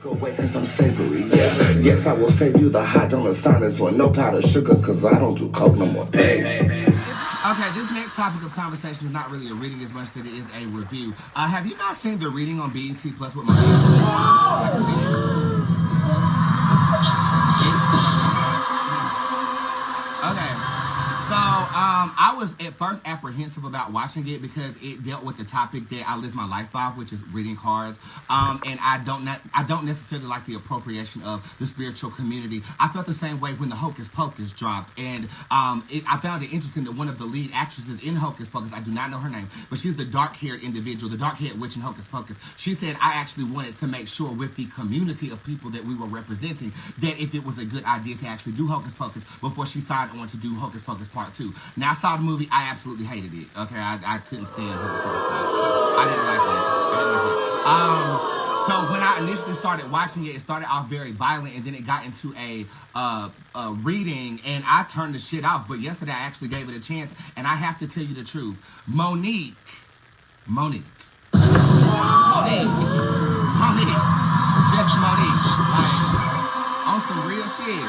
Go away cause I'm savory, yeah. Yes, I will save you the hot on the silence with no powder sugar cause I don't do coke no more. Okay, this next topic of conversation is not really a reading as much as it is a review. Have you guys seen the reading on BET Plus with Monique? Okay. So, I was at first apprehensive about watching it because it dealt with the topic that I live my life by, which is reading cards. And I don't necessarily like the appropriation of the spiritual community. I felt the same way when the Hocus Pocus dropped, and I found it interesting that one of the lead actresses in Hocus Pocus, I do not know her name, but she's the dark-haired individual, the dark-haired witch in Hocus Pocus. She said, I actually wanted to make sure with the community of people that we were representing that if it was a good idea to actually do Hocus Pocus before she signed on to do Hocus Pocus Part 2. Now, I saw the movie. I absolutely hated it. Okay, I couldn't stand Hocus Pocus 2. I didn't like it. So when I initially started watching it, it started off very violent, and then it got into a reading, and I turned the shit off. But yesterday, I actually gave it a chance, and I have to tell you the truth. Monique, just Monique, like, on some real shit.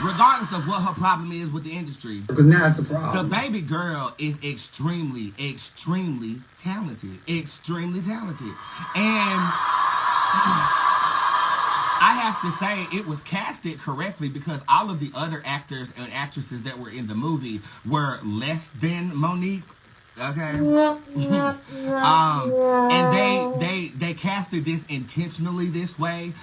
Regardless of what her problem is with the industry. Because now it's the problem. The baby girl is extremely, extremely talented. Extremely talented. And I have to say it was casted correctly because all of the other actors and actresses that were in the movie were less than Monique. Okay. And they casted this intentionally this way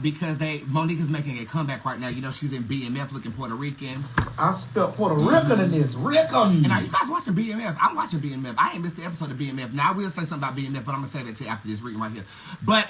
because Monique is making a comeback right now. You know, she's in BMF looking Puerto Rican. I spelled Puerto Rican in this. Rican. And are you guys watching BMF? I'm watching BMF. I ain't missed the episode of BMF. Now I will say something about BMF, but I'm gonna say that to you after this reading right here. But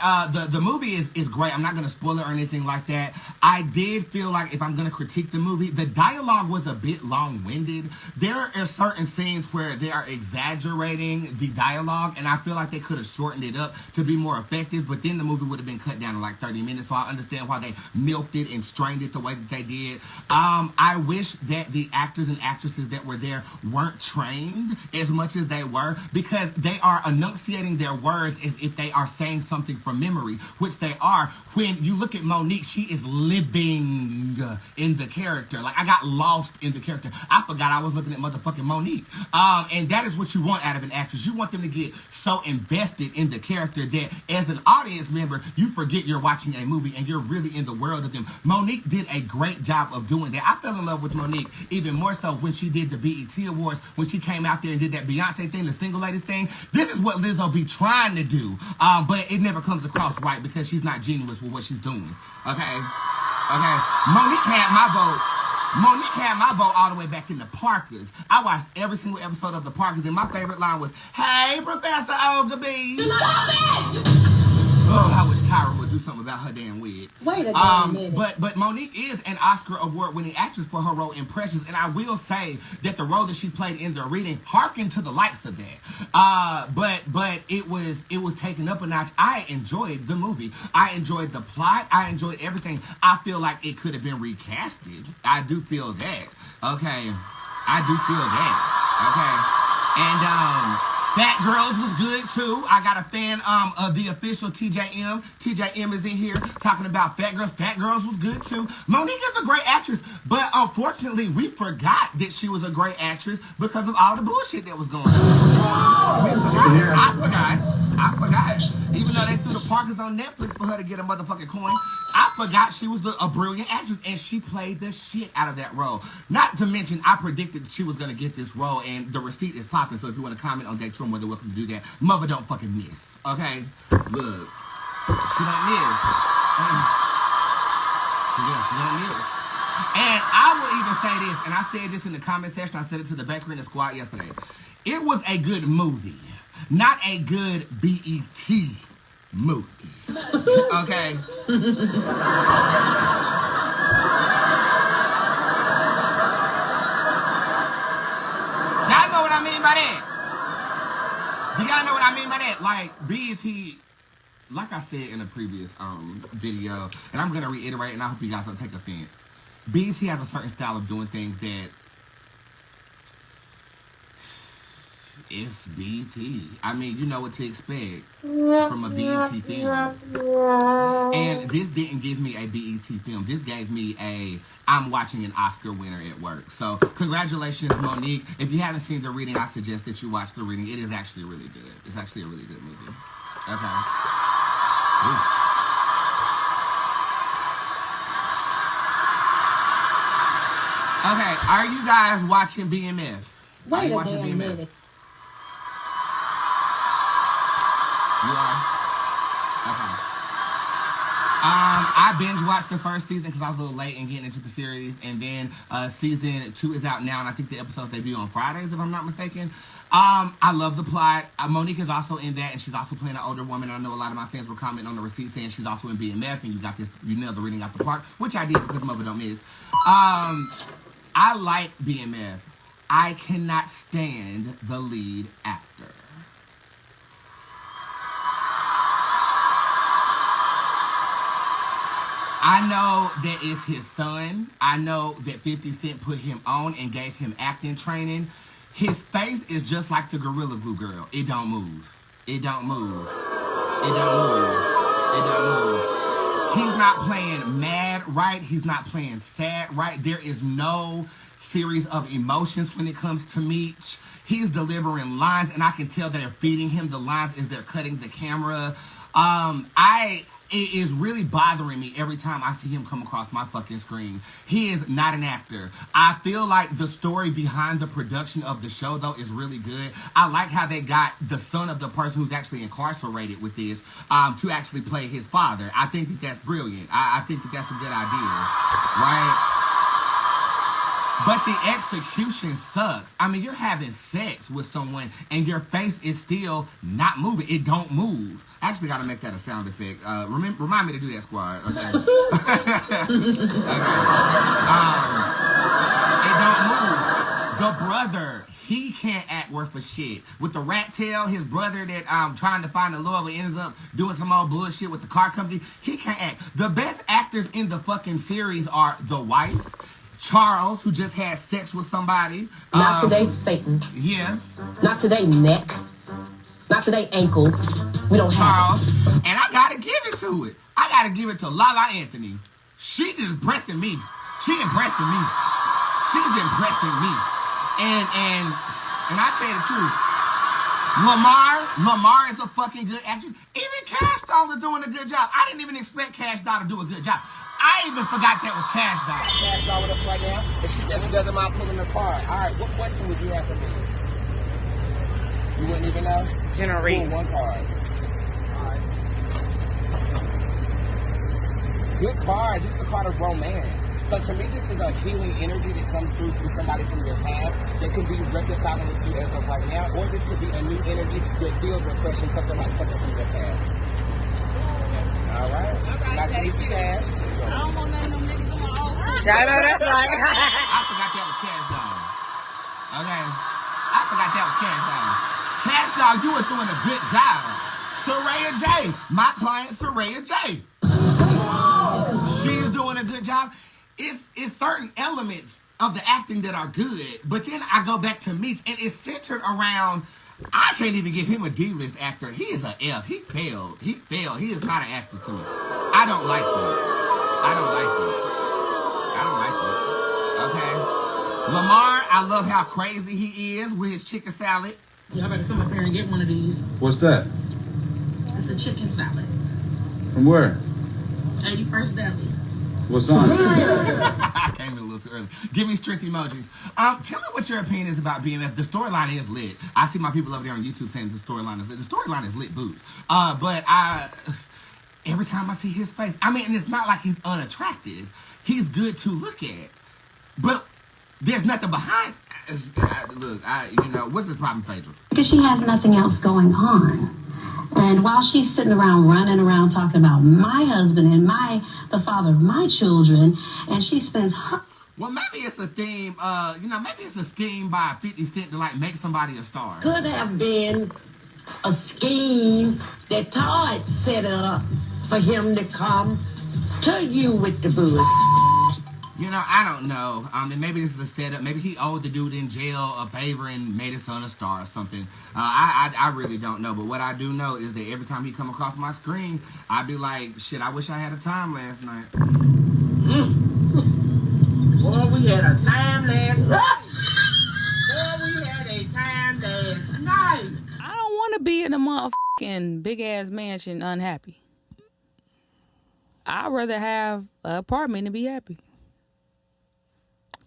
the movie is great. I'm not gonna spoil it or anything like that. I did feel like if I'm gonna critique the movie, the dialogue was a bit long-winded. There are certain scenes where they are exaggerating the dialogue, and I feel like they could have shortened it up to be more effective, but then the movie would have been cut down to like 30 minutes, so I understand why they milked it and strained it the way that they did. I wish that the actors and actresses that were there weren't trained as much as they were, because they are enunciating their words as if they are saying something from memory, which they are. When you look at Monique, she is living in the character. Like, I got lost in the character. I forgot I was looking at motherfucking Monique. And that is what you want out of an actress. You want them to get so invested in the character that as an audience member, you forget you're watching a movie and you're really in the world of them. Monique did a great job of doing that. I fell in love with Monique even more so when she did the BET Awards, when she came out there and did that Beyonce thing, the single ladies thing. This is what Lizzo be trying to do, but it never comes across right because she's not genuine with what she's doing. Okay? Monique had my vote. Monique had my vote all the way back in the Parkers. I watched every single episode of the Parkers, and my favorite line was, "Hey, Professor Ogilvy." Stop it! Oh, I wish Tyra would do something about her damn wig. Wait a damn minute. But Monique is an Oscar award-winning actress for her role in Precious, and I will say that the role that she played in the reading harkened to the likes of that. But it was taken up a notch. I enjoyed the movie. I enjoyed the plot. I enjoyed everything. I feel like it could have been recasted. I do feel that. Okay, I do feel that. Okay, and Fat Girls was good too. I got a fan of the official TJM. TJM is in here talking about Fat Girls. Fat Girls was good too. Monique is a great actress, but unfortunately we forgot that she was a great actress because of all the bullshit that was going on. We forgot. I forgot. Even though they threw the Parkers on Netflix for her to get a motherfucking coin, I forgot she was a brilliant actress, and she played the shit out of that role. Not to mention, I predicted that she was going to get this role, and the receipt is popping, so if you want to comment on Daytron, more than welcome to do that. Mother don't fucking miss, okay? Look, she don't miss. She don't miss. And I will even say this, and I said this in the comment section, I said it to the Bakery and the Squad yesterday. It was a good movie. Not a good BET movie. Okay? Y'all know what I mean by that? Do y'all know what I mean by that? Like, BET, like I said in a previous video, and I'm going to reiterate, and I hope you guys don't take offense. BET has a certain style of doing things that It's BET. I mean, you know what to expect from a BET film. And this didn't give me a BET film. This gave me I'm watching an Oscar winner at work. So congratulations, Monique. If you haven't seen the reading, I suggest that you watch the reading. It is actually really good. It's actually a really good movie. Okay. Ooh. Okay, are you guys watching BMF? Wait a damn minute. You are? Okay. I binge watched the first season because I was a little late in getting into the series, and then season 2 is out now, and I think the episodes debut on Fridays, if I'm not mistaken. I love the plot. Monique is also in that, and she's also playing an older woman. I know a lot of my fans were commenting on the receipt saying she's also in BMF, and you nailed the reading out the park, which I did because Mother Don't Miss. I like BMF. I cannot stand the lead actor. I know that it's his son. I know that 50 Cent put him on and gave him acting training. His face is just like the Gorilla Glue girl. It don't move. It don't move. It don't move. It don't move. He's not playing mad right. He's not playing sad right. There is no series of emotions when it comes to Meech. He's delivering lines, and I can tell they're feeding him the lines as they're cutting the camera. It is really bothering me every time I see him come across my fucking screen. He is not an actor. I feel like the story behind the production of the show, though, is really good. I like how they got the son of the person who's actually incarcerated with this to actually play his father. I think that that's brilliant. I think that that's a good idea, right? But the execution sucks. I mean, you're having sex with someone and your face is still not moving. It don't move. I actually got to make that a sound effect. Remind me to do that, squad. Okay. It don't move. The brother, he can't act worth a shit. With the rat tail, his brother that trying to find a love but ends up doing some old bullshit with the car company, he can't act. The best actors in the fucking series are the wife, Charles, who just had sex with somebody. Not today, Satan. Yeah. Not today, neck. Not today, ankles. We don't Charles. have it. And I gotta give it to it. I gotta give it to Lala Anthony. She just impressing me. She impressing me. She's impressing me. And I tell you the truth. Lamar is a fucking good actress. Even Cash Doll is doing a good job. I didn't even expect Cash Doll to do a good job. I even forgot that was Cash Doll. Cash Doll with us right now, and she said she doesn't mind pulling the card. All right, what question would you have for me? You wouldn't even know? Generate. Pull one card. All right. Good card. This is a card of romance. So to me, this is a healing energy that comes through somebody from your past that can be reconciling with you as of right now, or this could be a new energy that feels refreshing, something like something from your past. All right. Not to eat cash. I don't want none of them niggas in my office. I know that's right. I forgot that was Cash Doll. Okay? I forgot that was Cash Doll. Cash Doll, you were doing a good job. Soraya J. My client, Soraya J. She's doing a good job. It's certain elements of the acting that are good, but then I go back to Meech, and it's centered around, I can't even give him a D-list actor. He is an F. He failed. He is not an actor to me. I don't like it. Okay? Lamar, I love how crazy he is with his chicken salad. Y'all better come up here and get one of these. What's that? It's a chicken salad. From where? 81st Deli. What's on it? I came in a little too early. Give me strict emojis. Tell me what your opinion is about BMF. The storyline is lit. I see my people over there on YouTube saying the storyline is lit. The storyline is lit, Bootz. But every time I see his face, I mean, and it's not like he's unattractive. He's good to look at. But there's nothing behind. Look, what's his problem, Phaedra? Because she has nothing else going on. And while she's sitting around running around talking about my husband and the father of my children, and she spends her... Well, maybe it's a theme, maybe it's a scheme by 50 Cent to, make somebody a star. Could have been a scheme that Todd set up for him to come to you with the booze. You know, I don't know. And maybe this is a setup. Maybe he owed the dude in jail a favor and made his son a star or something. I really don't know. But what I do know is that every time he come across my screen, I be like, shit, I wish I had a time last night. Boy, we had a time last night. Boy, we had a time last night. I don't want to be in a motherfucking big-ass mansion unhappy. I'd rather have an apartment and be happy.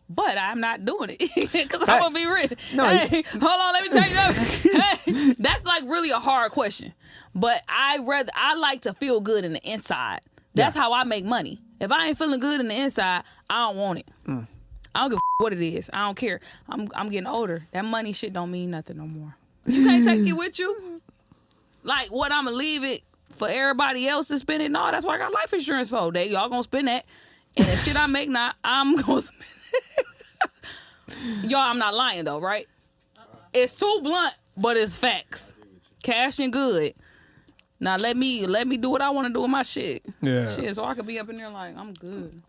But I'm not doing it because I'm gonna be rich. No, hey, hold on, let me tell you something. Hey, that's like really a hard question. But I like to feel good in the inside. That's how I make money. If I ain't feeling good in the inside, I don't want it. I don't give a what it is. I don't care. I'm getting older. That money shit don't mean nothing no more. You can't take it with you. Like what, I'm gonna leave it for everybody else to spend it? No, that's why I got life insurance for. Y'all gonna spend that. And the shit I make now, I'm gonna spend it. Y'all, I'm not lying though, right? It's too blunt, but it's facts. Cash and good. Now let me do what I want to do with my shit. Yeah. Shit, so I could be up in there like, I'm good.